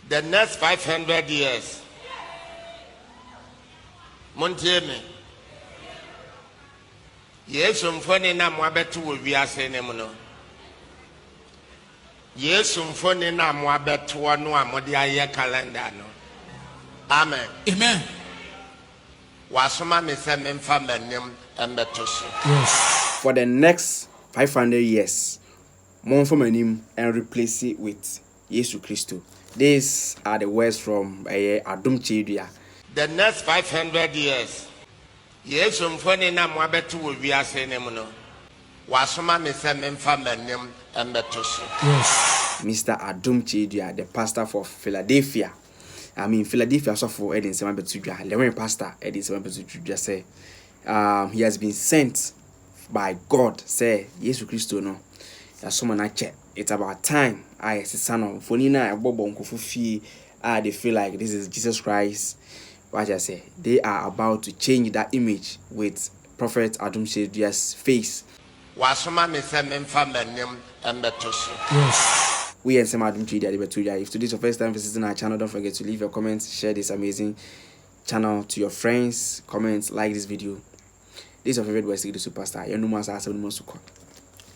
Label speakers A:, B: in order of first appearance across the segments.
A: the next 500 years. Montieme. Yes, mfoni na mwabetu wiase ne muno. Yes, mfoni na mwabetu wanu amodi aye calendar no. Amen.
B: Amen.
A: Wasoma me se memfa manim embeto so.
C: Yes. For the next 500 years, mon for manim and replace it with Jesus Christ. These are the words from Adom Kyei Duah.
A: The next 500 years, yes, mfoni na mwabetu wiase ne muno. Wasoma me se memfa manim embeto so.
C: Yes. Mr. Adom Kyei Duah, the pastor for Philadelphia. Philadelphia so for Edin Semambetu Duah. The pastor Edin Semambetu Duah say he has been sent by God. Say Jesus Christ no. Someone I check. It's about time. I see son of Fonina Bobo Nkofufi. They feel like this is Jesus Christ. What I say, they are about to change that image with Prophet Adom Kyei Duah's face.
A: Wasoma me se memfa manim embeto so.
C: Yes. We and some Adom Kyei Duah. If today is your first time visiting our channel, don't forget to leave your comments, share this amazing channel to your friends, comment, like this video. This is your favorite West City superstar. Your numerous are Adom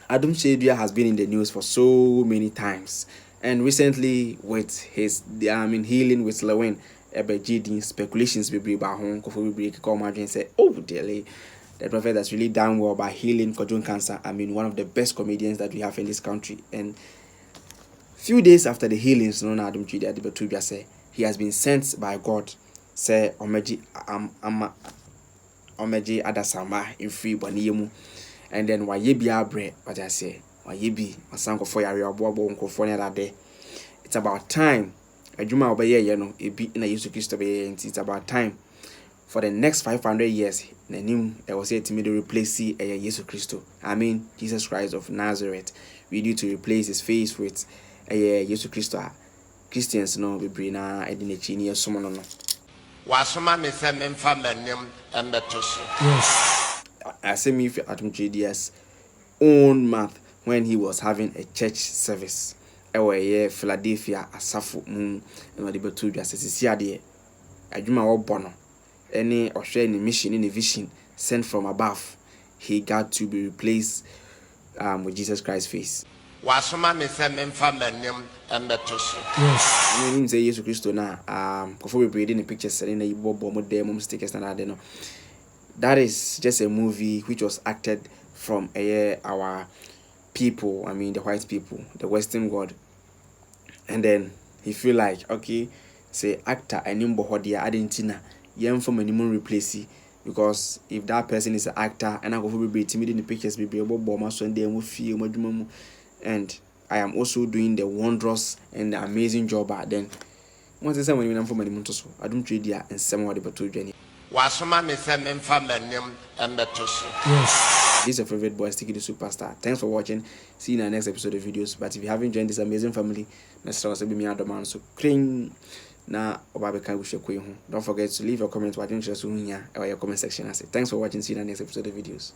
C: Kyei Duah has been in the news for so many times, and recently with his healing with Lewin, speculations be about home, say, oh, dearly. The prophet has really done well by healing colon cancer. One of the best comedians that we have in this country. And few days after the healings, Adom Kyei Duah say he has been sent by God. Say Omeji Adasama in free Baniemu. And then Wayebi Abre, what I say, Wayebi, Masanko for Yaria Bobo Uncle that day. It's about time. A Juma obey, it be in a use of Christ. It's about time. For the next 500 years, the name I was said to me to replace Jesus Christ. Jesus Christ of Nazareth. We need to replace his face with Jesus Christ. Christians no be bring na edinechini ya somo no.
A: Wasoma me se memfa manim embeto so.
C: Yes. I say me for Adom Kyei Duah's own month when he was having a church service. Philadelphia asafo mu and the betu Duah sisi ade adwuma wo bono any ohwe any mission any vision sent from above. He got to be replaced with Jesus Christ's face.
A: Wasoma me se memfa manim embeto so.
C: Yes. Him say Jesus Christ na kofo be reading the pictures selling na yibo bomo dem mom stickers na no. That is just a movie which was acted from our people, the white people, the Western world. And then he feel like, okay, say actor and nimbo hodia adentina yem from minimum replace, because if that person is an actor and I go be timid in the pictures be able bomber so and they will feel much. And I am also doing the wondrous and the amazing job then once the same when I'm from minimum to so Adom Kyei Duah and some of the betu journey.
A: Wasoma me se memfa manim embeto so.
C: Yes. This is your favorite boy, Sticky the Superstar. Thanks for watching. See you in the next episode of videos. But if you haven't joined this amazing family, Mr. be me Adom so cring na obabeka wish you. Don't forget to leave your comments. Watching just or your comment section. I say thanks for watching. See you in the next episode of videos.